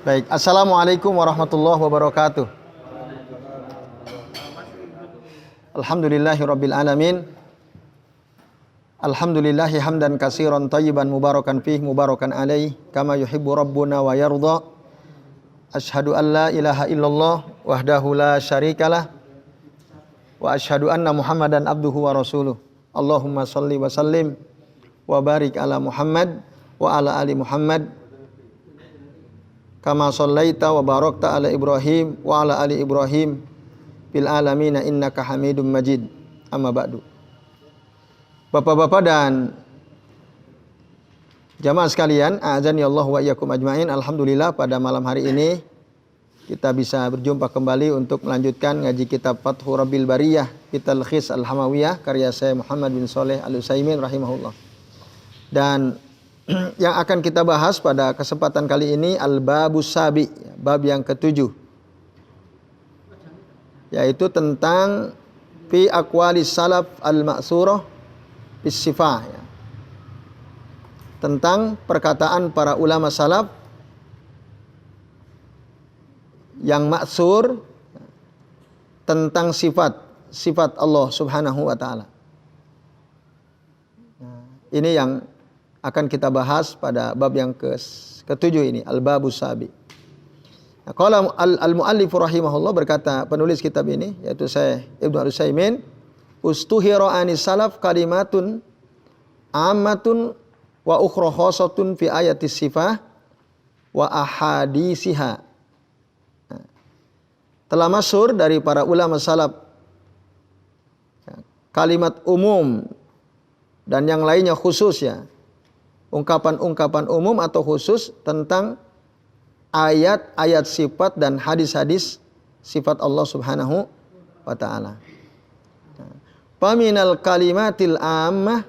Baik, Assalamualaikum warahmatullahi wabarakatuh. Alhamdulillahirabbil alamin. Alhamdulillahi hamdan katsiran thayyiban mubarakan fihi mubarakan alaihi kama yuhibbu rabbuna wa yarda. Asyhadu an la ilaha illallah wahdahu la syarikalah wa asyhadu anna Muhammadan abduhu wa rasuluh. Allahumma shalli wa sallim wa barik ala Muhammad wa ala ali Muhammad kama shallaita wa barakta ala Ibrahim wa ala ali Ibrahim fil alamin innaka Hamidum Majid. Amma ba'du. Bapak-bapak dan jamaah sekalian, a'azani Allah wa iyyakum ajmain. Alhamdulillah pada malam hari ini kita bisa berjumpa kembali untuk melanjutkan ngaji kitab Fathu Rabbil Bariyah fi Talkhis Al-Hamawiyah karya Syekh Muhammad bin Shalih Al-Utsaimin rahimahullah. Dan yang akan kita bahas pada kesempatan kali ini Al-Babus Sabi, bab yang ketujuh, yaitu tentang fi aqwalis salaf al-ma'surah bis sifah, ya. Tentang perkataan para ulama salaf yang maksur tentang sifat Allah Subhanahu wa taala. Ini yang akan kita bahas pada bab yang ketujuh ini, Al-Babus Sabi. Nah, qala al-muallif rahimahullah, berkata penulis kitab ini yaitu Syekh Ibnu Utsaimin, ustuhira anis salaf kalimatun ammatun wa ukhra khassatun fi ayatis sifah wa ahadisiha. Nah, telah masyhur dari para ulama salaf kalimat umum dan yang lainnya khusus, ya. Ungkapan-ungkapan umum atau khusus tentang ayat-ayat sifat dan hadis-hadis sifat Allah Subhanahu wa taala. Faminal kalimatil ammah,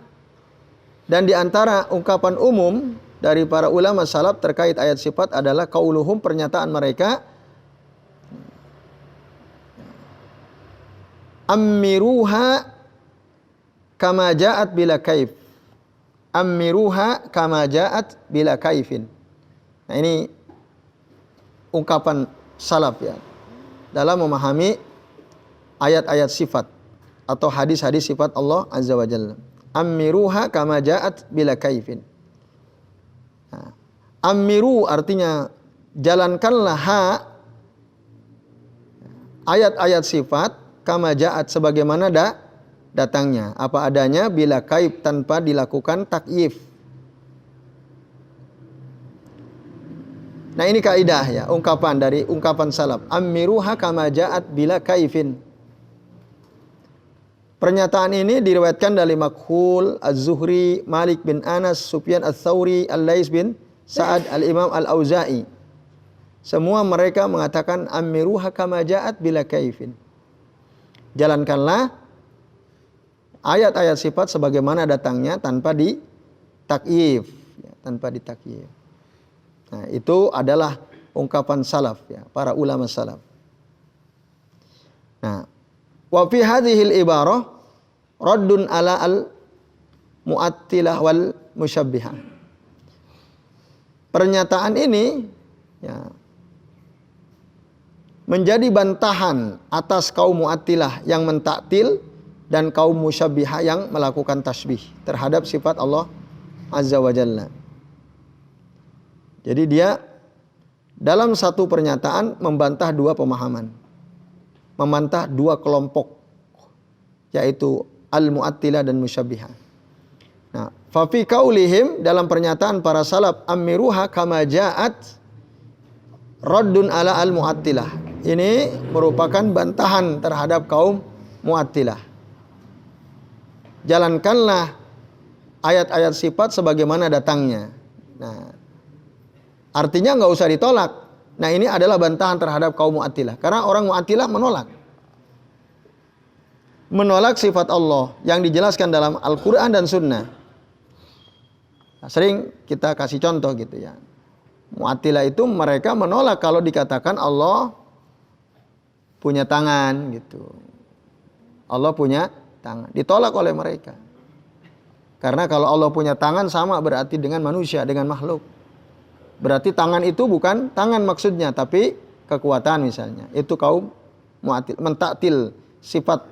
dan di antara ungkapan umum dari para ulama salaf terkait ayat sifat adalah qauluhum, pernyataan mereka, ammiruha kama ja'at bila kaif. Ammiruha kama ja'at bila kaifin. Nah, ini ungkapan salaf, ya, dalam memahami ayat-ayat sifat atau hadis-hadis sifat Allah Azza wa Jalla. Ammiruha kama ja'at bila kaifin. Nah, ammiru artinya jalankanlah ayat-ayat sifat kama ja'at sebagaimana datangnya, apa adanya, bila kaif tanpa dilakukan takyif. Nah, ini kaidah, ya, ungkapan dari ungkapan salaf. Ammiruha kama ja'at bila kaifin. Pernyataan ini diriwayatkan dari Makhul, Az-Zuhri, Malik bin Anas, Sufyan Ats-Tsauri, Al-Lais bin Sa'ad, Al-Imam Al-Auza'i. Semua mereka mengatakan ammiruha kama ja'at bila kaifin. Jalankanlah ayat-ayat sifat sebagaimana datangnya tanpa ditakyif, ya, tanpa ditakyif. Nah, itu adalah ungkapan salaf, ya, para ulama salaf. Nah, wa fi hadhil ibarah raddun ala al-mu'attilah wal musyabbihah. Pernyataan ini, ya, menjadi bantahan atas kaum mu'attilah yang mentaktil dan kaum musyabbihah yang melakukan tasbih terhadap sifat Allah Azza wa Jalla. Jadi dia dalam satu pernyataan membantah dua pemahaman, membantah dua kelompok, yaitu al-mu'attilah dan musyabbihah. Nah, fa fi qaulihim, dalam pernyataan para salaf, ammiruha kama ja'at raddun ala al-mu'attilah. Ini merupakan bantahan terhadap kaum mu'attilah. Jalankanlah ayat-ayat sifat sebagaimana datangnya. Nah, artinya nggak usah ditolak. Nah, ini adalah bantahan terhadap kaum mu'attilah. Karena orang mu'attilah menolak sifat Allah yang dijelaskan dalam Al-Quran dan Sunnah. Nah, sering kita kasih contoh gitu, ya. Mu'attilah itu mereka menolak kalau dikatakan Allah punya tangan gitu. Allah punya tangan. Ditolak oleh mereka. Karena kalau Allah punya tangan sama berarti dengan manusia, dengan makhluk. Berarti tangan itu bukan tangan maksudnya, tapi kekuatan misalnya. Itu kaum mu'attil, mentaktil sifat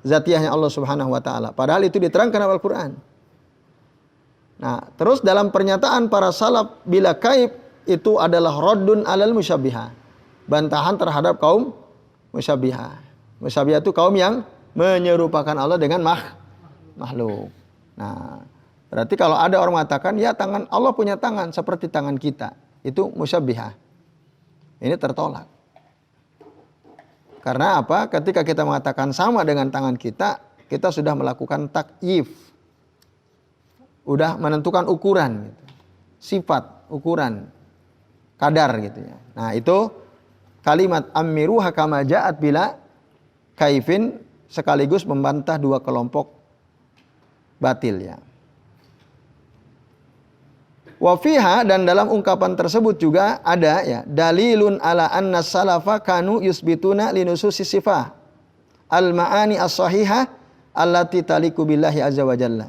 zatiahnya Allah Subhanahu wa taala. Padahal itu diterangkan dalam Al-Qur'an. Nah, terus dalam pernyataan para salaf bila kaif itu adalah raddun alal musyabbihah. Bantahan terhadap kaum musyabbihah. Musyabbihah itu kaum yang menyerupakan Allah dengan makhluk. Nah, berarti kalau ada orang mengatakan ya tangan Allah punya tangan seperti tangan kita, itu musyabbihah. Ini tertolak. Karena apa? Ketika kita mengatakan sama dengan tangan kita, kita sudah melakukan takyif. Udah menentukan ukuran gitu. Sifat, ukuran, kadar gitu ya. Nah, itu kalimat amiruha kama ja'at bila kaifin sekaligus membantah dua kelompok batil ya. Wa fiha, dan dalam ungkapan tersebut juga ada ya dalilun ala anna salafa kanu yusbituna linususi sifah al maani as-sahihah allati taliku billahi azza wa jalla.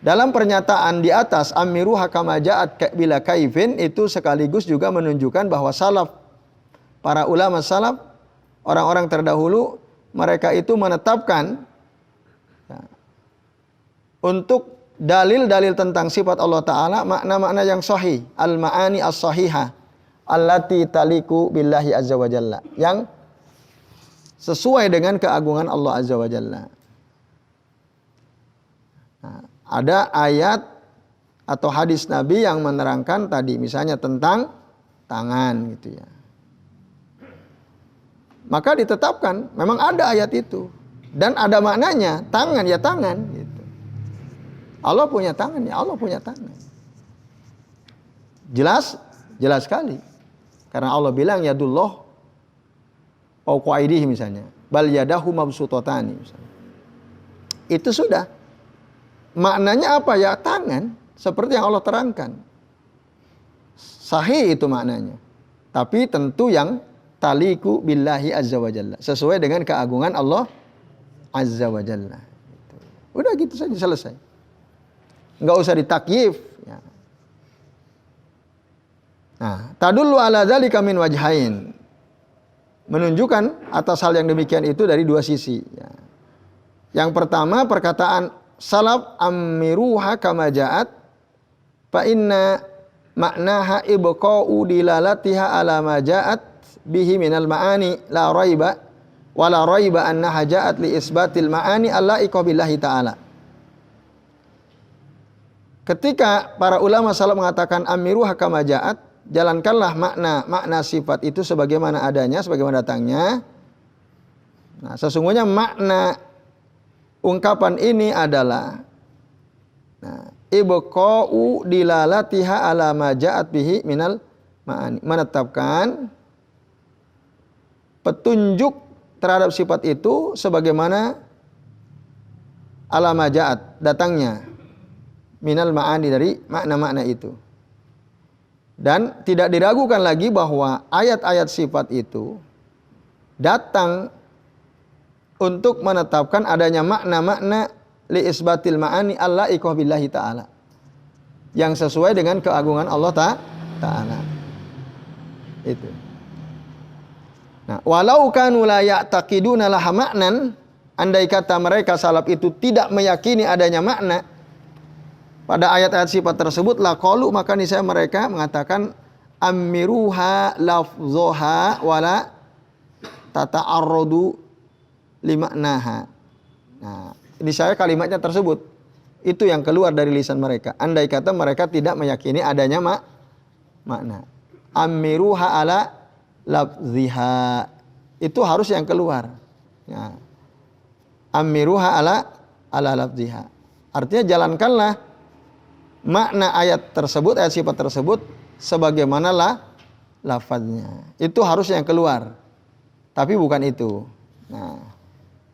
Dalam pernyataan di atas amiruha kama ja'at bila kaifin itu sekaligus juga menunjukkan bahwa salaf, para ulama salaf, orang-orang terdahulu, mereka itu menetapkan ya, untuk dalil-dalil tentang sifat Allah Ta'ala makna-makna yang sahih, al-ma'ani as-sahihah allati taliku billahi azza wa jalla, yang sesuai dengan keagungan Allah azza wa jalla. Nah, ada ayat atau hadis Nabi yang menerangkan tadi misalnya tentang tangan gitu ya. Maka ditetapkan memang ada ayat itu dan ada maknanya, tangan ya tangan gitu. Allah punya tangan ya Allah punya tangan. Jelas sekali. Karena Allah bilang yadullah fawqa aydihim misalnya, bal yadahu mabsutatani misalnya. Itu sudah. Maknanya apa ya? Tangan, seperti yang Allah terangkan. Sahih itu maknanya. Tapi tentu yang taliku billahi azza wa jalla, sesuai dengan keagungan Allah azza wa jalla. Udah gitu saja selesai. Enggak usah ditakyif ya. Nah, tadullu ala dzalika min wajhain. Menunjukkan atas hal yang demikian itu dari dua sisi ya. Yang pertama perkataan salaf amiruha kama ja'at fa inna maknaha ibqa'u dilalatiha ala ma ja'at bihi minal ma'ani la raiba wa la raiba annaha ja'at li isbatil ma'ani allaiqa billahi ta'ala. Ketika para ulama salaf mengatakan amiruha kama ja'at, jalankanlah makna sifat itu sebagaimana adanya, sebagaimana datangnya. Nah, sesungguhnya makna ungkapan ini adalah ibqa'u dilalatiha ala ma ja'at bihi minal ma'ani, menetapkan petunjuk terhadap sifat itu sebagaimana ala ma ja'at, datangnya minal ma'ani, dari makna-makna itu. Dan tidak diragukan lagi bahwa ayat-ayat sifat itu datang untuk menetapkan adanya makna-makna li isbatil ma'ani allaiqa billahi ta'ala, yang sesuai dengan keagungan Allah ta'ala. Itu. Nah, walau kanu la ya'taqiduna laha ma'nan, andai kata mereka salaf itu tidak meyakini adanya makna pada ayat-ayat sifat tersebut, laqalu, maka niscaya mereka mengatakan amiruha lafdhaha wala tata'arradu limaknaha. Nah, ini saya kalimatnya tersebut itu yang keluar dari lisan mereka. Andai kata mereka tidak meyakini adanya makna. Amiruha ala lafziha, itu harus yang keluar. Ya. Amiruha ala lafziha. Artinya jalankanlah makna ayat tersebut, ayat sifat tersebut sebagaimana lafaznya. Itu harus yang keluar. Tapi bukan itu. Nah,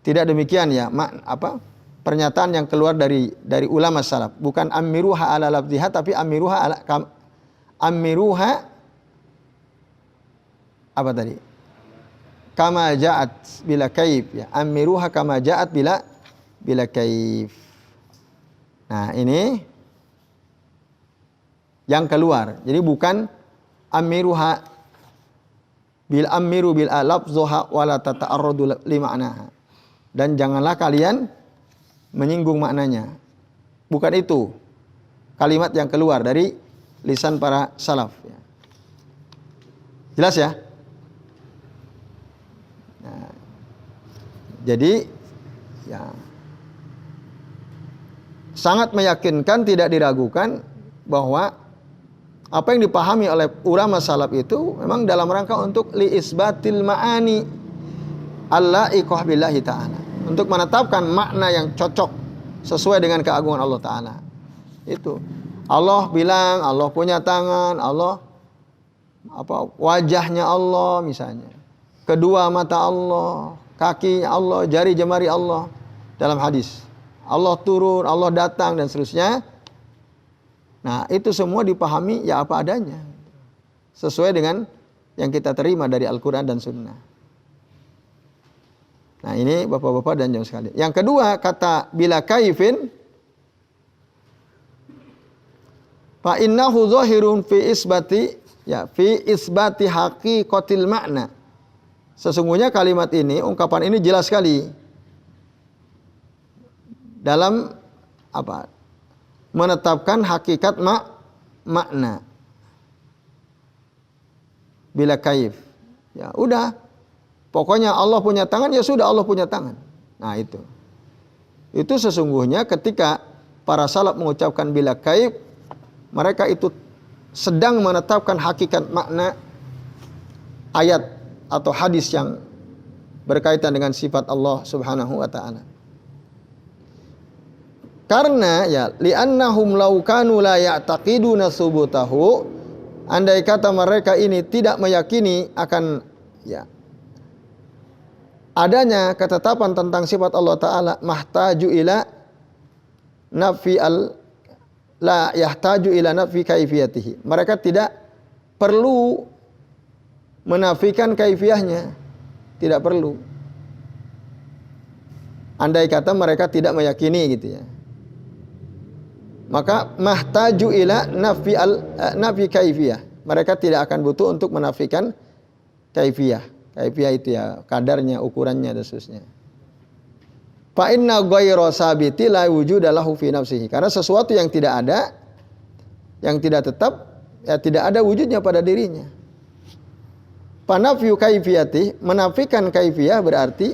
tidak demikian ya, pernyataan yang keluar dari ulama salaf, bukan amiruha ala lafziha, tapi amiruha apa tadi? Kama ja'at bila kaif ya. Amiruha kama ja'at bila kaif. Nah, ini yang keluar. Jadi bukan amiruha amiru bil lafzuha wala tata'arradu li ma'naha. Dan janganlah kalian menyinggung maknanya. Bukan itu kalimat yang keluar dari lisan para salaf. Jelas ya? Nah, jadi ya sangat meyakinkan, tidak diragukan bahwa apa yang dipahami oleh ulama salaf itu memang dalam rangka untuk li isbatil ma'ani allaiqah billahi ta'ala, untuk menetapkan makna yang cocok sesuai dengan keagungan Allah Ta'ala. Itu Allah bilang Allah punya tangan, Allah wajahnya Allah misalnya, kedua mata Allah, kakinya Allah, jari jemari Allah dalam hadis. Allah turun, Allah datang dan seterusnya. Nah, itu semua dipahami ya apa adanya, sesuai dengan yang kita terima dari Al-Quran dan Sunnah. Nah, ini bapak-bapak dan jamaah sekalian. Yang kedua, kata bila kaifin, fa innahu zahirun fi isbati haqiqatil makna. Sesungguhnya kalimat ini, ungkapan ini jelas sekali dalam menetapkan hakikat makna. Bila kaif, ya udah, pokoknya Allah punya tangan, ya sudah Allah punya tangan. Nah, itu sesungguhnya ketika para salaf mengucapkan bila kaif, mereka itu sedang menetapkan hakikat makna ayat atau hadis yang berkaitan dengan sifat Allah Subhanahu wa taala. Karena ya li'annahum law kanu la ya'taqiduna subutahu, andai kata mereka ini tidak meyakini akan ya adanya ketetapan tentang sifat Allah Ta'ala, mahtaju ila nafi la yahtaju ila nafi kaifiyatihi. Mereka tidak perlu menafikan kaifiyahnya, tidak perlu. Andai kata mereka tidak meyakini gitu ya. Maka mahtaju ila nafi kaifiyah. Mereka tidak akan butuh untuk menafikan kaifiyah. Kaifiyah itu ya kadarnya, ukurannya dan seterusnya. Fa inna ghayra sabiti la wujuda lahu fi nafsihi. Karena sesuatu yang tidak ada, yang tidak tetap, ya tidak ada wujudnya pada dirinya. Panafyu kaifiyati, menafikan kaifiyah berarti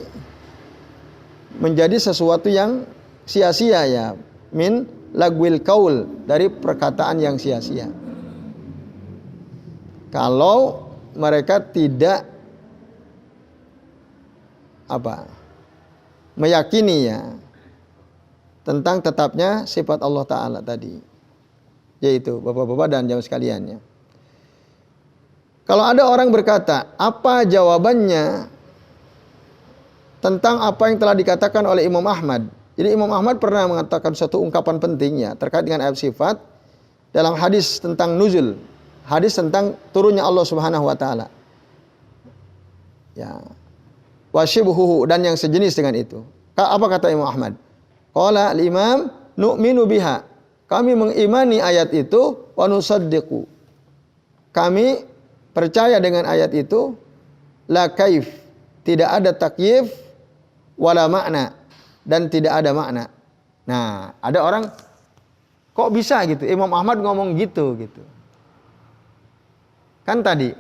menjadi sesuatu yang sia-sia ya, min lagwil kaul, dari perkataan yang sia-sia. Kalau mereka tidak meyakini ya tentang tetapnya sifat Allah Ta'ala tadi, yaitu bapak-bapak dan jamaah sekalian ya. Kalau ada orang berkata, apa jawabannya tentang apa yang telah dikatakan oleh Imam Ahmad? Jadi Imam Ahmad pernah mengatakan suatu ungkapan pentingnya terkait dengan ayat sifat dalam hadis tentang nuzul, hadis tentang turunnya Allah Subhanahu wa taala. Ya. Wasyibhuhu, dan yang sejenis dengan itu. Apa kata Imam Ahmad? Qala al-imam nu'minu biha. Kami mengimani ayat itu, wa nusaddiqu. Kami percaya dengan ayat itu, la kaif, tidak ada takyif wala makna, dan tidak ada makna. Nah, ada orang kok bisa gitu, Imam Ahmad ngomong gitu. Kan tadi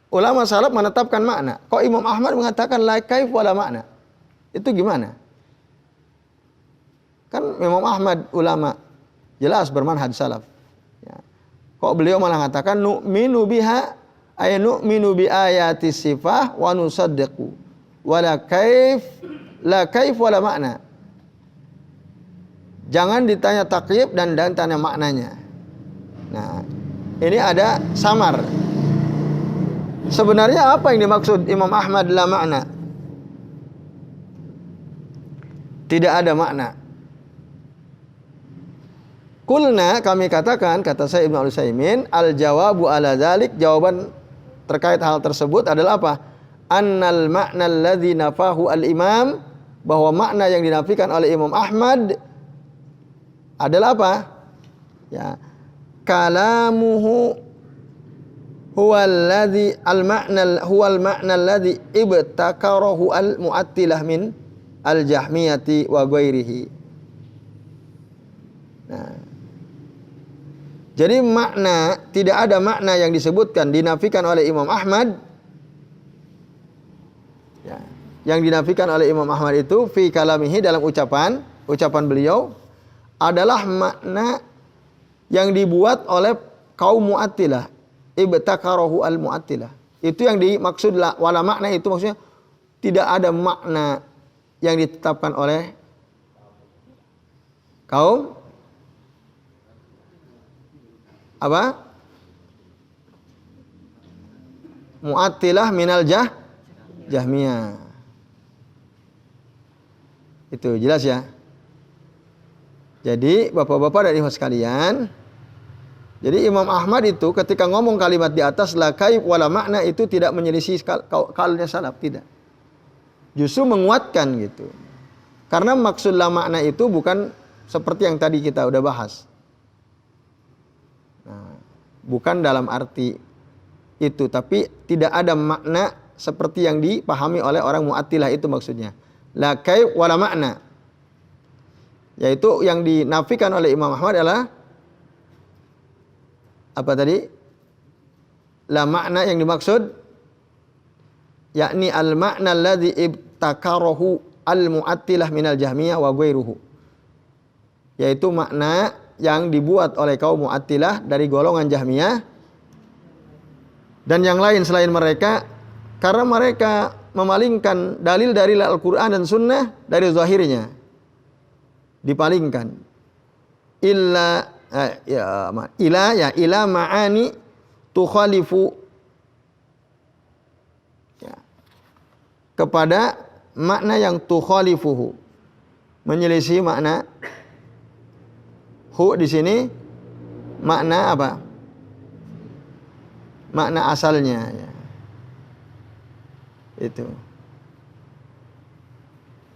ulama salaf menetapkan makna, kok Imam Ahmad mengatakan la kaif wala makna? Itu gimana? Kan Imam Ahmad ulama jelas bermanhaj salaf. Ya. Kok beliau malah mengatakan nu'minu biha, ay nu'minu bi ayati sifah wa nusaddiqu wala kaif, la kaif wala makna. Jangan ditanya takyib dan tanya maknanya. Nah, ini ada samar. Sebenarnya apa yang dimaksud Imam Ahmad la makna? Tidak ada makna. Kulna, kami katakan, kata saya Ibnu Utsaimin, al-jawabu ala dzalik, jawaban terkait hal tersebut adalah apa? Annal makna alladzi nafahu al-imam, bahwa makna yang dinafikan oleh Imam Ahmad adalah apa? Ya. kalamuhu huwal ma'na alladhi ibtakarahu al-mu'attilah min al-jahmiyati wa ghairihi. Nah, jadi makna, tidak ada makna yang disebutkan dinafikan oleh Imam Ahmad. Ya, yang dinafikan oleh Imam Ahmad itu fi kalamihi, dalam ucapan beliau adalah makna yang dibuat oleh kaum Mu'attilah, ibtakarahu al-Mu'attilah. Itu yang dimaksud wala makna, itu maksudnya tidak ada makna yang ditetapkan oleh kaum apa? Mu'attilah minal Jahmiyah. Itu jelas ya. Jadi bapak-bapak dan ibu sekalian, jadi Imam Ahmad itu ketika ngomong kalimat di atas la kaif wala makna, itu tidak menyelisih kaulnya salaf, tidak. Justru menguatkan gitu. Karena maksud la makna itu bukan seperti yang tadi kita udah bahas. Nah, bukan dalam arti itu, tapi tidak ada makna seperti yang dipahami oleh orang Mu'attilah, itu maksudnya. La kaif wala makna. Yaitu yang dinafikan oleh Imam Ahmad adalah apa tadi? La makna yang dimaksud yakni al makna alladhi ibtakarahu al Mu'attilah minal Jahmiyah wa ghairuhu. Yaitu makna yang dibuat oleh kaum Mu'attilah dari golongan Jahmiyah dan yang lain selain mereka, karena mereka memalingkan dalil-dalil Al-Quran dan Sunnah dari zahirnya, dipalingkan ila ma'ani tukhalifu, ya, kepada makna yang tukhalifuhu, menyelisih makna hu di sini makna apa? Makna asalnya, ya. Itu.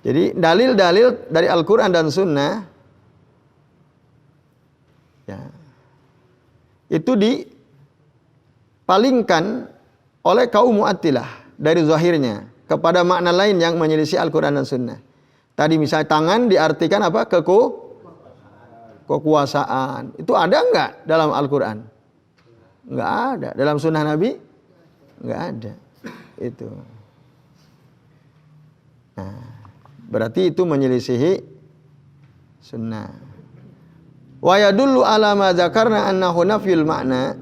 Jadi dalil-dalil dari Al-Quran dan Sunnah, ya, itu dipalingkan oleh kaum Mu'attilah dari zahirnya kepada makna lain yang menyelisih Al-Quran dan Sunnah. Tadi misalnya tangan diartikan apa? Kekuasaan. Itu ada enggak dalam Al-Quran? Enggak ada. Dalam Sunnah Nabi? Enggak ada. Itu. Nah, berarti itu menyelisihi Sunnah. Wa yadullu ala ma dzakarna annahu nafyul makna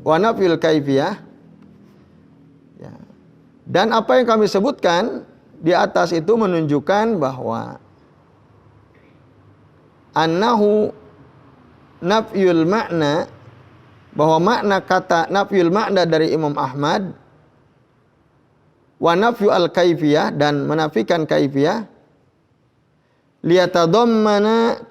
wa nafyul kaifiyah. Ya. Dan apa yang kami sebutkan di atas itu menunjukkan bahwa annahu nafyul makna, bahwa makna kata nafyul makna dari Imam Ahmad, wa nafyu al-kaifiyah, dan menafikan kaifiyah, liyatadammana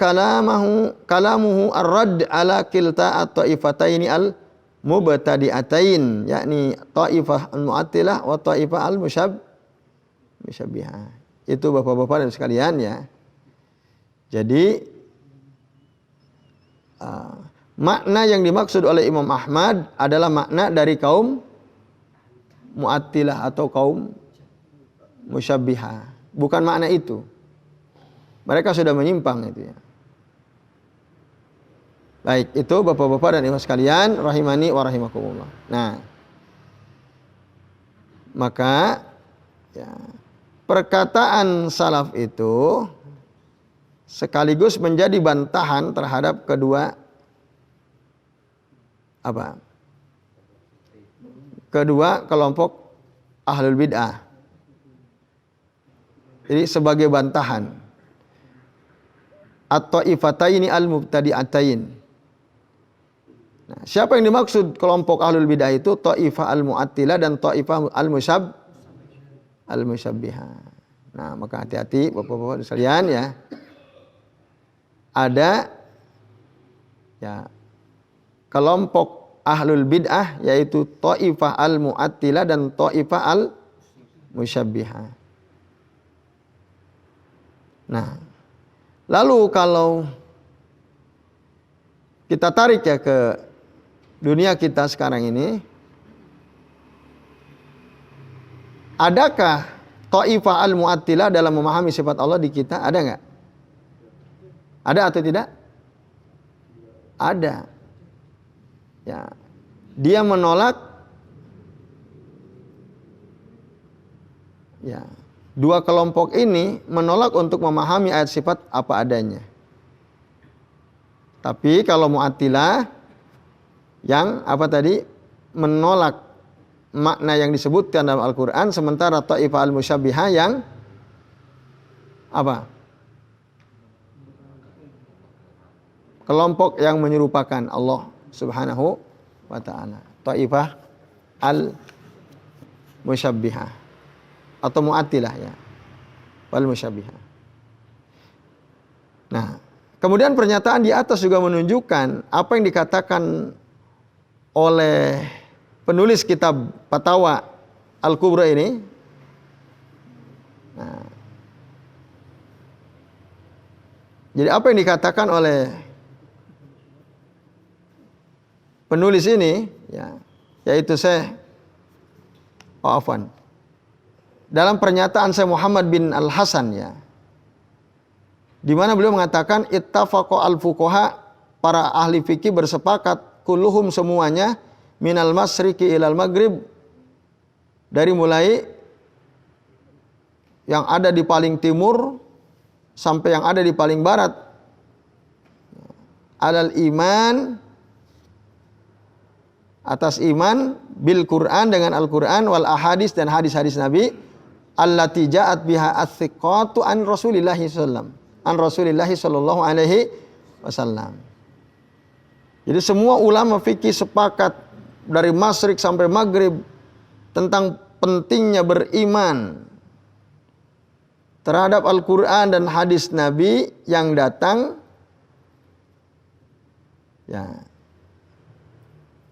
kalamuhu ar-radd ala kilta at-taifataini al-mubtadi'atain, yakni taifah al-mu'attilah wa taifah al-musyabbihah. Itu bapak-bapak dan sekalian, ya. Jadi makna yang dimaksud oleh Imam Ahmad adalah makna dari kaum Mu'attilah atau kaum Musyabbihah. Bukan makna itu. Mereka sudah menyimpang itu, ya. Baik, itu bapak-bapak dan ibu sekalian rahimani wa rahimakumullah. Nah, maka, ya, perkataan salaf itu sekaligus menjadi bantahan terhadap kedua apa? Kedua kelompok ahlul bid'ah. Jadi sebagai bantahan at-taifataini al-mubtadi'atain. Nah, siapa yang dimaksud kelompok ahlul bid'ah itu? Taifah al-mu'attilah dan taifah al-musyabbihah. Nah, maka hati-hati bapak-bapak sekalian, ya. Ada, ya, kelompok ahlul bid'ah, yaitu taifah al-mu'attilah dan taifah al-musyabbihah. Nah, lalu kalau kita tarik ya ke dunia kita sekarang ini, adakah Ta'ifah al-Mu'attilah dalam memahami sifat Allah di kita? Ada nggak? Ada atau tidak? Ada. Ya, dia menolak ya, dua kelompok ini menolak untuk memahami ayat sifat apa adanya. Tapi kalau Mu'attilah yang apa tadi? Menolak makna yang disebutkan dalam Al-Quran, sementara Ta'ifah al-Musyabbihah yang apa? Kelompok yang menyerupakan Allah Subhanahu wa ta'ala. Ta'ifah al-Musyabbihah atau Mu'attilah ya. Wal-Musyabbihah. Nah, kemudian pernyataan di atas juga menunjukkan apa yang dikatakan oleh penulis kitab Fatawa Al-Kubra ini. Nah, jadi apa yang dikatakan oleh penulis ini, ya, yaitu dalam pernyataan Syekh Muhammad bin Al-Hasan ya, di mana beliau mengatakan ittafaqa al-fuqaha, para ahli fikih bersepakat, kulluhum semuanya, minal masriqi ilal maghrib, dari mulai yang ada di paling timur sampai yang ada di paling barat, alal iman, atas iman, bil Quran, dengan Al-Quran, wal ahadis, dan hadis-hadis Nabi, allati ja'at biha as-siqatu an Rasulillahi sallallahu alaihi wasallam. Jadi semua ulama fikih sepakat dari masyrik sampai maghrib tentang pentingnya beriman terhadap Al-Quran dan hadis Nabi yang datang ya,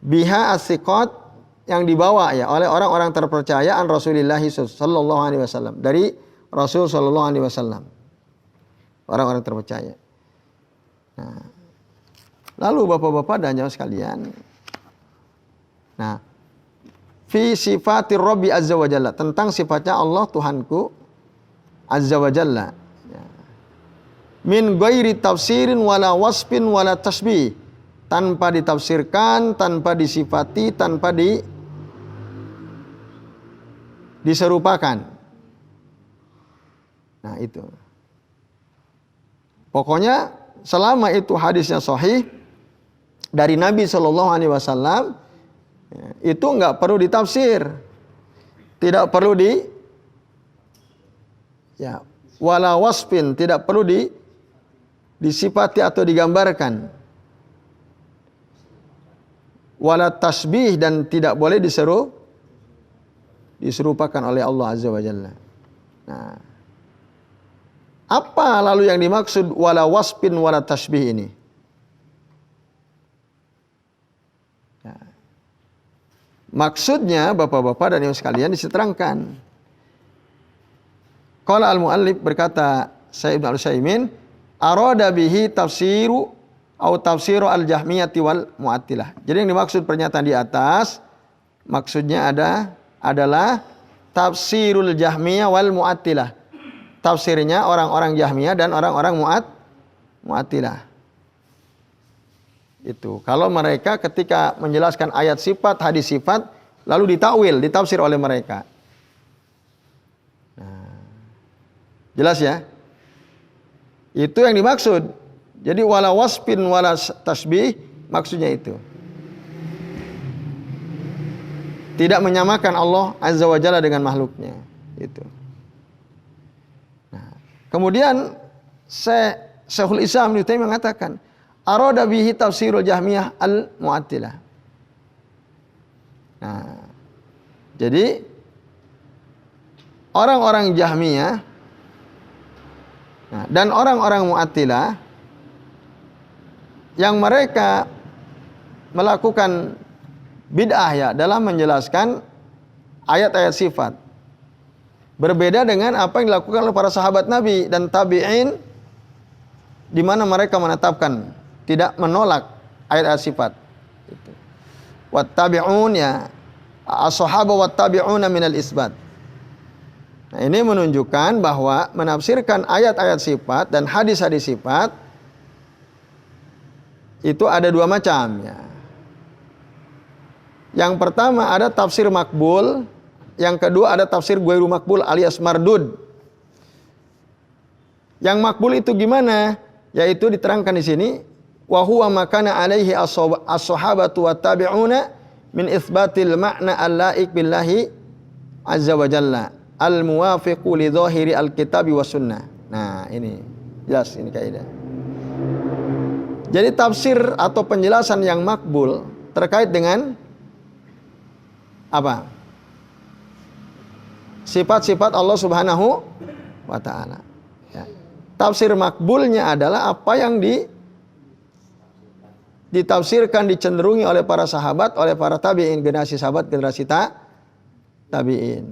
biha as-siqat, yang dibawa ya oleh orang-orang terpercaya, an Rasulillah sallallahu alaihi wasallam, dari Rasul sallallahu alaihi wasallam, orang-orang terpercaya. Nah, lalu bapak-bapak dan jamaah sekalian, nah, fi sifatir Rabbi azza wa jalla, tentang sifatnya Allah Tuhanku azza wa jalla, ya, min ghairi tafsirin wala wasfin wala tasbih, tanpa ditafsirkan, tanpa disifati, tanpa diserupakan. Nah, itu. Pokoknya selama itu hadisnya sahih dari Nabi Shallallahu Alaihi Wasallam, itu nggak perlu ditafsir, tidak perlu wala wasfin, tidak perlu disifati atau digambarkan, wala tasbih, dan tidak boleh diserupakan oleh Allah Azza wa Jalla. Nah, apa lalu yang dimaksud wala wasfin wala tasbih ini? Nah, maksudnya bapak-bapak dan ibu sekalian diterangkan. Qala al-muallif, berkata Syekh Ibnu Al-Utsaimin, arada bihi tafsiru atau tafsiru al-Jahmiyati wal Mu'attilah. Jadi yang dimaksud pernyataan di atas, maksudnya adalah tafsirul Jahmiyah wal Mu'attilah. Tafsirnya orang-orang Jahmiyah dan orang-orang Mu'attilah. Itu. Kalau mereka ketika menjelaskan ayat sifat, hadis sifat, lalu ditakwil, ditafsir oleh mereka. Nah, jelas ya? Itu yang dimaksud. Jadi wala wasfin wala tasbih, maksudnya itu. Tidak menyamakan Allah Azza wa Jalla dengan makhluknya. Itu. Nah, kemudian Syekhul Islam Ibnu Taimiyah mengatakan, arada bihi tafsirul Jahmiyah al-Mu'attilah. Nah, jadi orang-orang Jahmiyah dan orang-orang Mu'attilah yang mereka melakukan bid'ah ya dalam menjelaskan ayat-ayat sifat, berbeda dengan apa yang dilakukan oleh para sahabat Nabi dan tabi'in, di mana mereka menetapkan, tidak menolak ayat-ayat sifat. Itu. Wattabi'un ya, as-sahaba wattabi'una minal isbat. Nah, ini menunjukkan bahwa menafsirkan ayat-ayat sifat dan hadis-hadis sifat itu ada dua macam ya. Yang pertama ada tafsir makbul, yang kedua ada tafsir ghairu makbul alias mardud. Yang makbul itu gimana? Yaitu diterangkan di sini, wa huwa ma kana alaihi as-sahabatu wattabi'una min itsbatil ma'na al-la'iq billahi azza wa jalla al-muwafiqu li dhahiri al-kitabi was sunnah. Nah, ini jelas ini kaidah. Jadi tafsir atau penjelasan yang makbul terkait dengan apa? Sifat-sifat Allah Subhanahu wa taala. Ya. Tafsir makbulnya adalah apa yang ditafsirkan, dicenderungi oleh para sahabat, oleh para tabi'in, generasi sahabat, generasi tabi'in.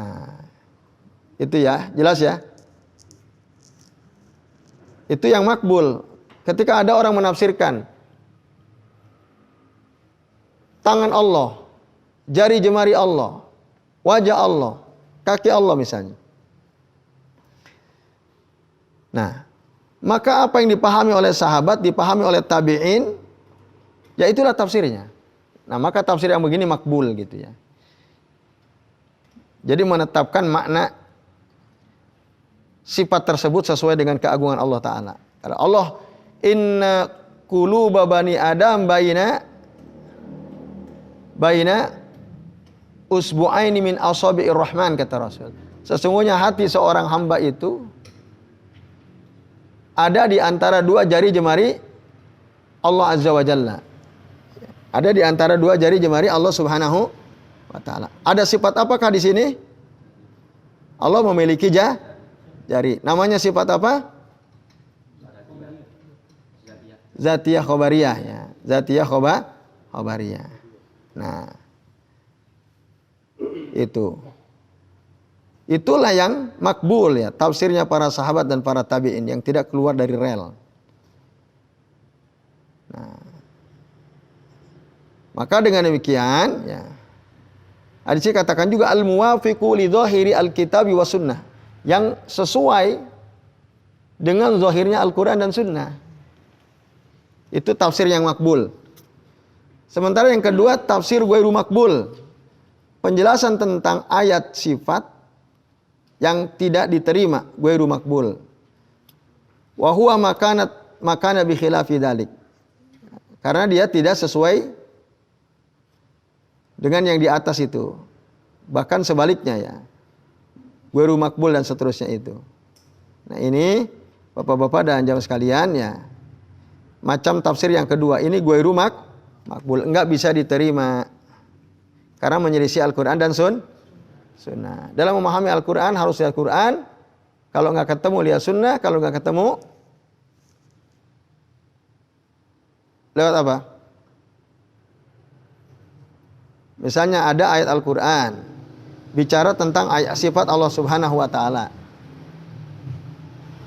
Nah, itu ya, jelas ya. Itu yang makbul. Ketika ada orang menafsirkan tangan Allah, jari jemari Allah, wajah Allah, kaki Allah misalnya. Nah, maka apa yang dipahami oleh sahabat, dipahami oleh tabi'in, ya itulah tafsirnya. Nah, maka tafsir yang begini makbul gitu ya. Jadi menetapkan makna sifat tersebut sesuai dengan keagungan Allah Ta'ala. Kata Allah, inna quluba bani Adam baina usbu'aini min asabi'ir rahman, kata Rasul. Sesungguhnya hati seorang hamba itu ada di antara dua jari jemari Allah Azza wa Jalla. Ada di antara dua jari jemari Allah Subhanahu wa taala. Ada sifat apakah di sini? Allah memiliki jari. Namanya sifat apa? Zatiyah khobariyah ya. Zatiyah khobariyah. Nah, itu. Itulah yang makbul ya, tafsirnya para sahabat dan para tabi'in yang tidak keluar dari rel. Nah, maka dengan demikian ya, hadis ini katakan juga al-muwafiqu li dhahiri al-kitabi wa sunnah, yang sesuai dengan zahirnya Al-Quran dan sunnah. Itu tafsir yang makbul. Sementara yang kedua tafsir ghairu makbul, penjelasan tentang ayat sifat yang tidak diterima, ghairu makbul. Wa huwa makana bi khilafi dzalik. Karena dia tidak sesuai dengan yang di atas itu. Bahkan sebaliknya ya. Ghairu makbul dan seterusnya itu. Nah, ini Bapak-bapak dan jamaah sekalian ya. Macam tafsir yang kedua ini ghairu makbul, enggak bisa diterima. Karena menyelisih Al-Qur'an dan sunnah. Dalam memahami Al-Quran harus lihat Quran. Kalau nggak ketemu lihat sunnah. Kalau nggak ketemu lewat apa? Misalnya ada ayat Al-Quran bicara tentang ayat sifat Allah Subhanahu wa taala.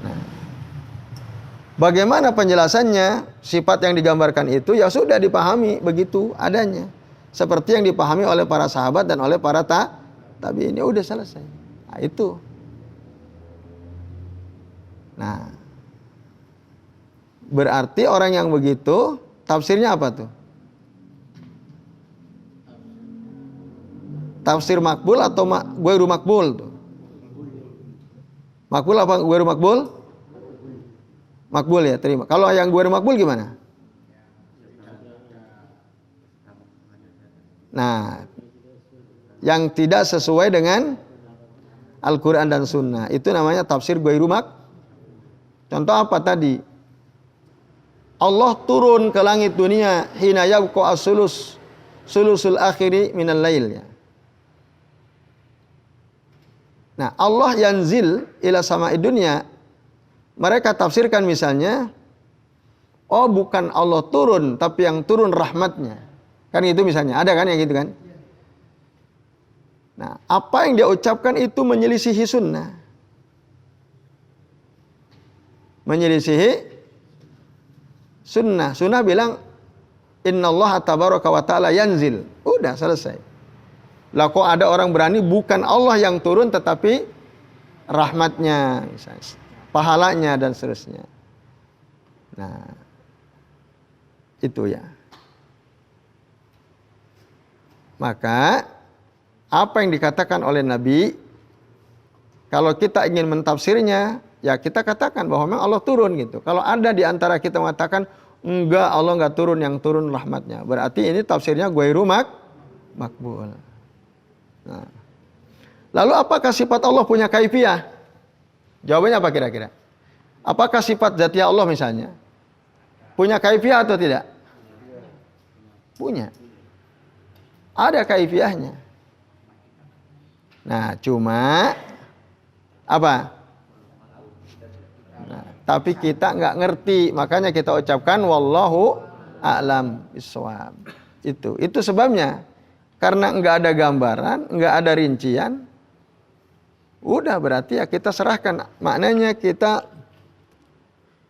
Nah, bagaimana penjelasannya? Sifat yang digambarkan itu ya sudah dipahami begitu adanya. Seperti yang dipahami oleh para sahabat dan oleh para tapi ini udah selesai. Nah, itu. Nah, berarti orang yang begitu tafsirnya apa tuh? Tafsir makbul atau ghairu makbul tuh? Makbul apa ghairu makbul? Makbul ya, terima. Kalau yang ghairu makbul gimana? Nah, yang tidak sesuai dengan Al-Quran dan Sunnah, itu namanya tafsir ghairu makbul. Contoh apa tadi? Allah turun ke langit dunia hina yabqa sulusul akhiri minal lail ya. Nah, Allah yanzil ila sama'id dunya. Mereka tafsirkan misalnya, oh bukan Allah turun, tapi yang turun rahmatnya. Kan itu misalnya, ada kan yang gitu kan? Nah, apa yang dia ucapkan itu menyelisihi sunnah. Menyelisihi Sunnah. Sunnah bilang innallaha tabaraka wa ta'ala yanzil. Udah selesai. Lah kok ada orang berani bukan Allah yang turun tetapi rahmatnya, misalnya, pahalanya dan seterusnya. Nah, itu ya. Maka apa yang dikatakan oleh Nabi, kalau kita ingin mentafsirnya, ya kita katakan bahwa memang Allah turun gitu. Kalau ada di antara kita mengatakan enggak, Allah enggak turun, yang turun rahmatnya, berarti ini tafsirnya ghairu makbul. Nah, lalu apakah sifat Allah punya kaifiyah? Jawabannya apa kira-kira? Apakah sifat zatiya Allah misalnya punya kaifiyah atau tidak? Punya. Ada kaifiyahnya. Nah, cuma apa? Nah, tapi kita nggak ngerti, makanya kita ucapkan wallahu a'lam bishawab. Itu sebabnya. Karena nggak ada gambaran, nggak ada rincian, udah berarti ya kita serahkan. Maknanya kita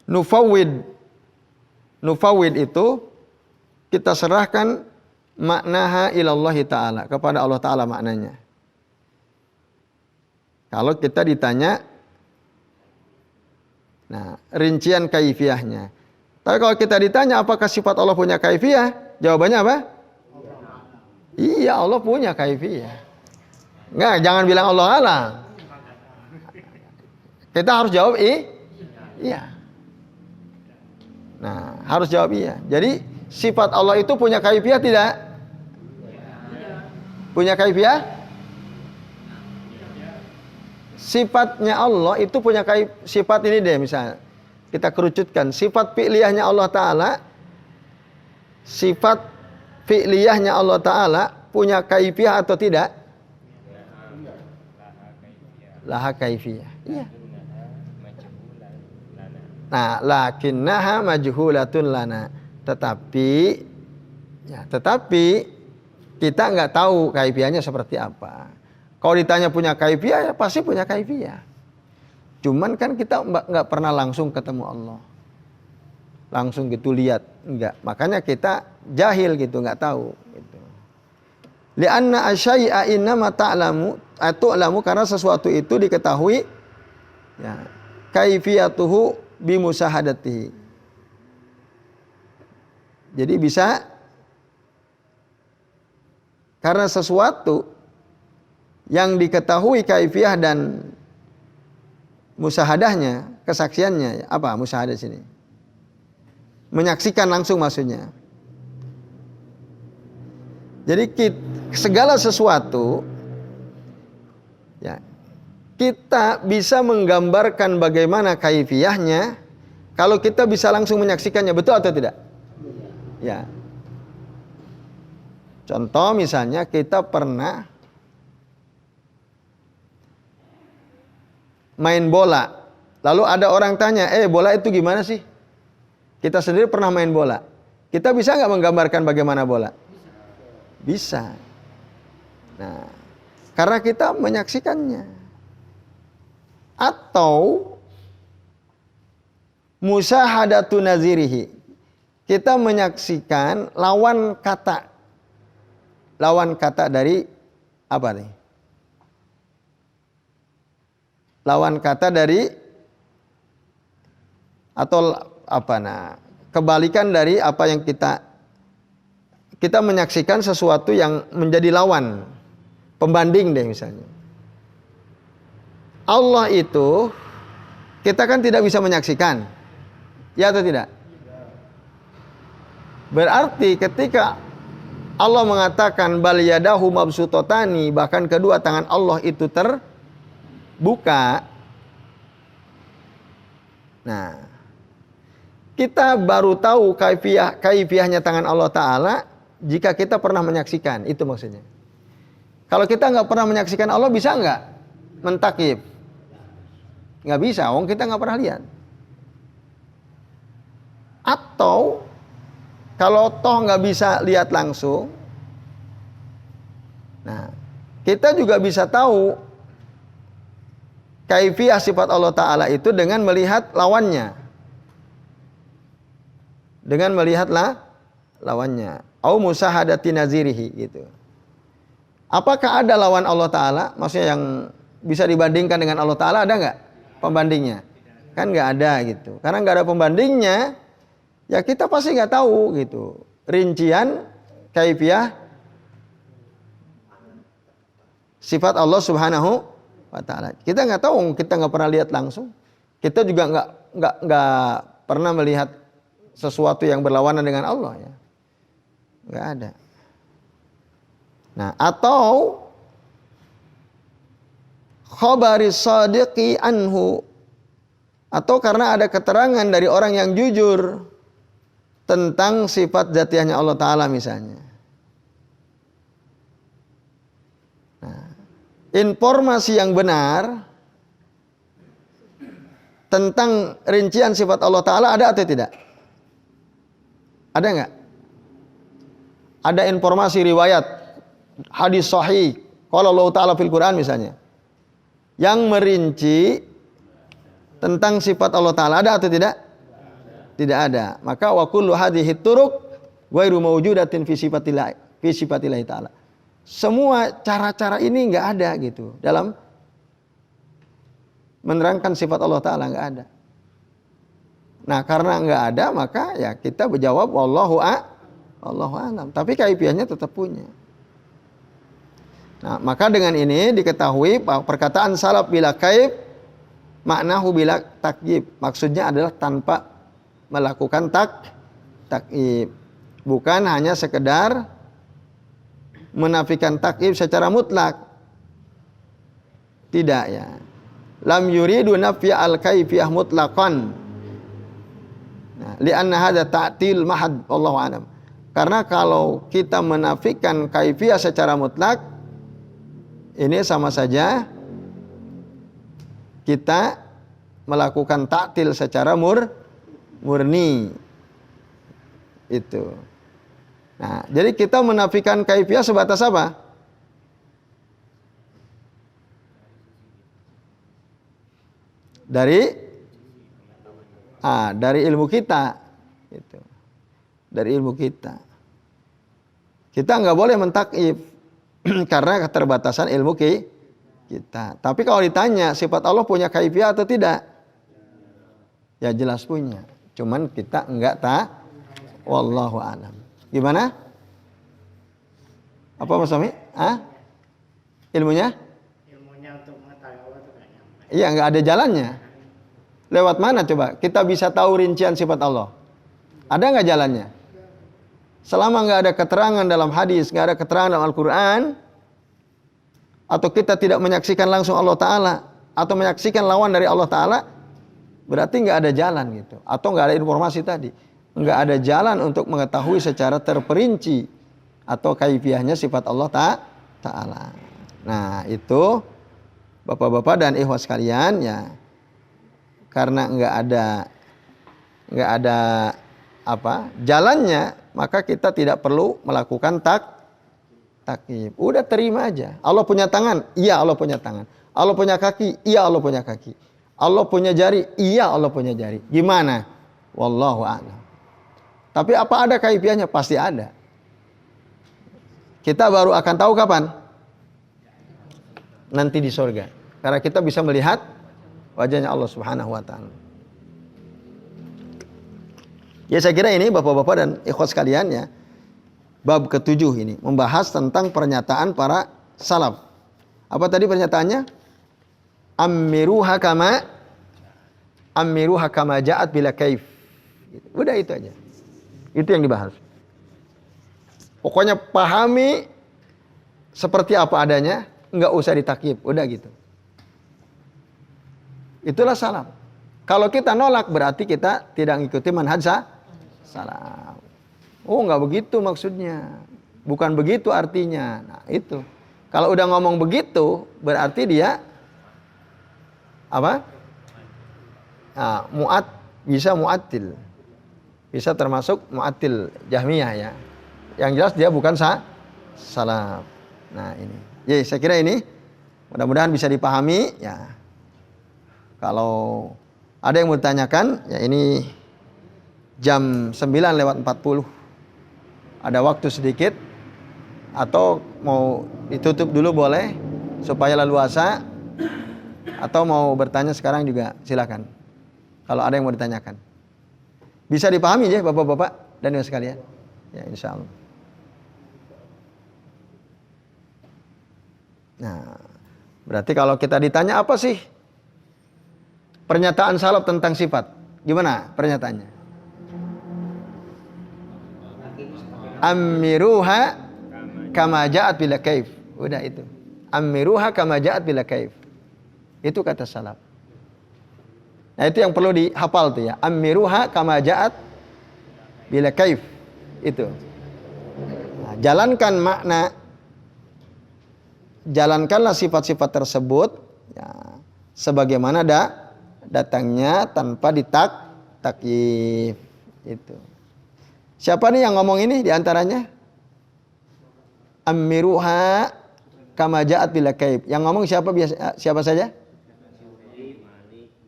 nufawwid. Nufawwid itu kita serahkan maknaha ilallahi ta'ala, kepada Allah Ta'ala maknanya. Kalau kita ditanya, nah, rincian kaifiyahnya. Tapi kalau kita ditanya apakah sifat Allah punya kaifiyah, jawabannya apa? Iya, Allah punya kaifiyah. Enggak, jangan bilang Allah alam. Kita harus jawab iya. Nah, harus jawab iya. Jadi sifat Allah itu punya kaifiyah tidak? Punya kaifiyah? Sifatnya Allah itu punya sifat ini deh, misalnya. Kita kerucutkan. Sifat fi'liyahnya Allah Ta'ala. Sifat fi'liyahnya Allah Ta'ala punya kaifiyah atau tidak? Laha kaifiyah. Iya. Nah, lakinnaha majhulatun lana. Tetapi kita nggak tahu kaifiyahnya seperti apa. Kalau ditanya punya kaifiyah, ya pasti punya kaifiyah. Cuman kan kita nggak pernah langsung ketemu Allah. Langsung gitu lihat, enggak. Makanya kita jahil gitu, nggak tahu. Gitu. Lianna asyai'a innama ta'lamu, karena sesuatu itu diketahui, ya, kaifiyatuhu bimusahadatihi. Jadi bisa karena sesuatu yang diketahui kaifiyah dan musahadahnya, kesaksiannya, apa musahadah sini? Menyaksikan langsung maksudnya. Jadi segala sesuatu, ya, kita bisa menggambarkan bagaimana kaifiyahnya kalau kita bisa langsung menyaksikannya, betul atau tidak? Ya. Contoh misalnya kita pernah main bola. Lalu ada orang tanya, bola itu gimana sih? Kita sendiri pernah main bola. Kita bisa nggak menggambarkan bagaimana bola? Bisa. Nah, karena kita menyaksikannya. Atau musahadatu nazirihi. Kita menyaksikan lawan kata. Lawan kata dari apa nih? Lawan kata dari atau apa, nah, kebalikan dari apa yang kita menyaksikan sesuatu yang menjadi lawan, pembanding deh misalnya. Allah itu kita kan tidak bisa menyaksikan, ya atau tidak? Berarti ketika Allah mengatakan bal yadahu mabsutatani, bahkan kedua tangan Allah itu terbuka. Nah, kita baru tahu kaifiyahnya tangan Allah Ta'ala jika kita pernah menyaksikan. Itu maksudnya. Kalau kita nggak pernah menyaksikan Allah, bisa nggak mentakif? Nggak bisa, kita nggak pernah lihat. Atau kalau toh nggak bisa lihat langsung, nah, kita juga bisa tahu kaifiyah sifat Allah Ta'ala itu dengan melihat lawannya. dengan melihatlah lawannya. Au musahadati nazirihi gitu. Apakah ada lawan Allah Ta'ala? Maksudnya yang bisa dibandingkan dengan Allah Ta'ala, ada nggak pembandingnya? Kan nggak ada gitu. Karena nggak ada pembandingnya, ya kita pasti nggak tahu gitu. Rincian, kaifiah, sifat Allah Subhanahu wa Ta'ala. Kita nggak tahu, kita nggak pernah lihat langsung. Kita juga nggak pernah melihat sesuatu yang berlawanan dengan Allah ya. Nggak ada. Nah, atau khabari sadiqi anhu, atau karena ada keterangan dari orang yang jujur tentang sifat dzatiyahnya Allah Ta'ala misalnya. Nah, informasi yang benar tentang rincian sifat Allah Ta'ala ada atau tidak? Ada nggak? Ada informasi riwayat hadis sahih qala Allah Ta'ala fil Quran misalnya yang merinci tentang sifat Allah Ta'ala, ada atau tidak? Tidak ada. Maka wa kullu hadhihi turuq ghairu mawjudatin fi sifatillah ta'ala. Semua cara-cara ini enggak ada gitu dalam menerangkan sifat Allah Ta'ala, enggak ada. Nah, karena enggak ada maka ya kita berjawab wallahu a'lam. Tapi kaifiahnya tetap punya. Nah, maka dengan ini diketahui bahwa perkataan salaf bila kaif maknahu bila takyib. Maksudnya adalah tanpa melakukan takyib. Bukan hanya sekedar menafikan takyib secara mutlak. Tidak ya. Lam yuridu nafya al-kaifiyah mutlaqan. Nah, li'anna hadza ta'til mahad wallahu a'lam. Karena kalau kita menafikan kaifiyah secara mutlak, ini sama saja kita melakukan ta'til secara murni. Itu. Nah, jadi kita menafikan kaifiyah sebatas apa? Dari ilmu kita. Itu. Dari ilmu kita. Kita nggak boleh mentakyif karena keterbatasan ilmu kita. Tapi kalau ditanya sifat Allah punya kaifiyah atau tidak? Ya jelas punya. Cuman kita enggak wallahu a'lam. Gimana? Apa Mas Sami? Ilmunya? Ilmunya untuk mengetahui Allah itu enggak nyampe. Iya, enggak ada jalannya. Lewat mana coba? Kita bisa tahu rincian sifat Allah. Ada enggak jalannya? Selama enggak ada keterangan dalam hadis, enggak ada keterangan dalam Al-Qur'an, atau kita tidak menyaksikan langsung Allah Ta'ala, atau menyaksikan lawan dari Allah Ta'ala, berarti nggak ada jalan gitu. Atau nggak ada informasi tadi. Nggak ada jalan untuk mengetahui secara terperinci atau kaifiyahnya sifat Allah Ta'ala. Nah itu bapak-bapak dan ikhwas sekalian ya, karena nggak ada jalannya, maka kita tidak perlu melakukan takyib. Udah terima aja. Allah punya tangan, iya Allah punya tangan. Allah punya kaki, iya Allah punya kaki. Allah punya jari, iya Allah punya jari. Gimana? Wallahu a'lam. Tapi apa ada kaifiyahnya? Pasti ada. Kita baru akan tahu kapan? Nanti di surga. Karena kita bisa melihat wajahnya Allah Subhanahu wa Ta'ala. Ya saya kira ini bapak-bapak dan ikhwas sekalian ya. Bab ke-7 ini membahas tentang pernyataan para salaf. Apa tadi pernyataannya? Ammiruha kama ja'at bila kaif. Udah itu aja. Itu yang dibahas. Pokoknya pahami seperti apa adanya, enggak usah ditakyib, udah gitu. Itulah salaf. Kalau kita nolak berarti kita tidak mengikuti manhaj salaf. Oh, enggak begitu maksudnya. Bukan begitu artinya. Nah, itu. Kalau udah ngomong begitu, berarti dia apa? Nah, bisa mu'attil. Bisa termasuk mu'attil Jahmiyah ya. Yang jelas dia bukan salaf. Nah, ini. Ya, saya kira ini mudah-mudahan bisa dipahami ya. Kalau ada yang mau ditanyakan, ya ini jam 9:40 ada waktu sedikit, atau mau ditutup dulu boleh supaya leluasa, atau mau bertanya sekarang juga silakan. Kalau ada yang mau ditanyakan. Bisa dipahami ya Bapak-bapak dan Ibu sekalian? Ya, insya Allah. Nah, berarti kalau kita ditanya apa sih pernyataan salaf tentang sifat? Gimana pernyataannya? Amiruha kama ja'at bila kaif. Udah itu. Amiruha kama ja'at bila kaif. Itu kata salaf. Nah, itu yang perlu dihafal tuh ya. Amiruha kama ja'at bila kaif. Itu. Nah, jalankanlah sifat-sifat tersebut ya, sebagaimana datangnya tanpa takyif. Itu. Siapa nih yang ngomong ini diantaranya? Amiruha kama ja'at bila kaif. Yang ngomong siapa saja?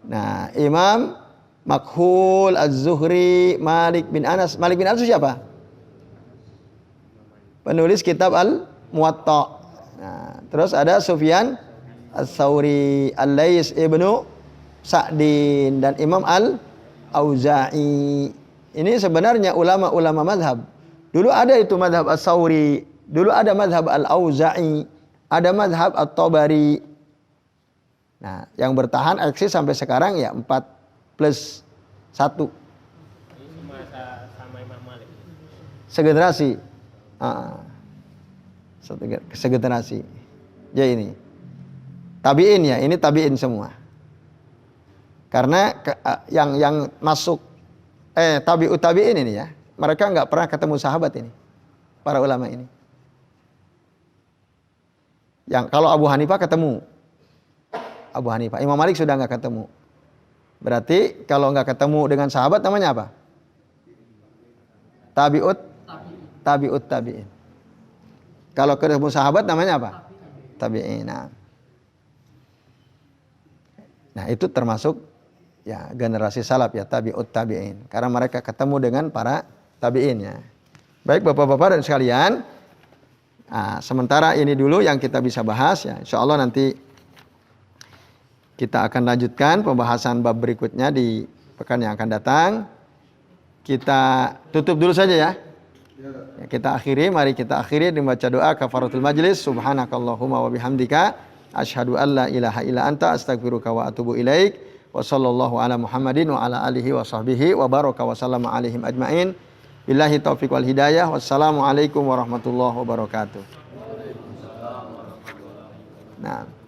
Nah, Imam Makhul, Az-Zuhri, Malik bin Anas. Malik bin Anas itu siapa? Penulis kitab Al-Muwatta. Nah, terus ada Sufyan Ats-Tsauri, Al-Lais ibnu Sa'din, dan Imam Al-Auza'i. Ini sebenarnya ulama-ulama mazhab. Dulu ada itu mazhab Ats-Tsauri, dulu ada mazhab Al-Auza'i, ada mazhab At-Tabari. Nah, yang bertahan eksis sampai sekarang ya 4+1. Ini sama Imam Malik. Segenerasi. Segenerasi. Ya ini. Tabi'in ya, ini tabi'in semua. Karena yang masuk tabi'ut tabi'in ini ya, mereka nggak pernah ketemu sahabat ini. Para ulama ini. Yang kalau Abu Hanifah ketemu. Abu Hanifah, Imam Malik sudah nggak ketemu. Berarti kalau nggak ketemu dengan sahabat namanya apa? Tabi'ut tabi'in. Kalau ketemu sahabat namanya apa? Tabi'in. Nah, itu termasuk ya generasi salaf ya, tabi'ut tabi'in. Karena mereka ketemu dengan para tabi'in ya. Baik Bapak-bapak dan sekalian, sementara ini dulu yang kita bisa bahas ya. Insyaallah nanti kita akan lanjutkan pembahasan bab berikutnya di pekan yang akan datang. Kita tutup dulu saja ya. Ya, kita akhiri, mari kita akhiri dengan baca doa kafaratul majlis. Subhanakallahumma wa bihamdika asyhadu an la ilaha illa anta astaghfiruka wa atubu ilaik. Wa sallallahu ala Muhammadin wa ala alihi wa sahbihi wa baraka wa sallama alaihim ajmain. Billahi taufiq wal hidayah. Wassalamualaikum warahmatullahi wabarakatuh. Nah.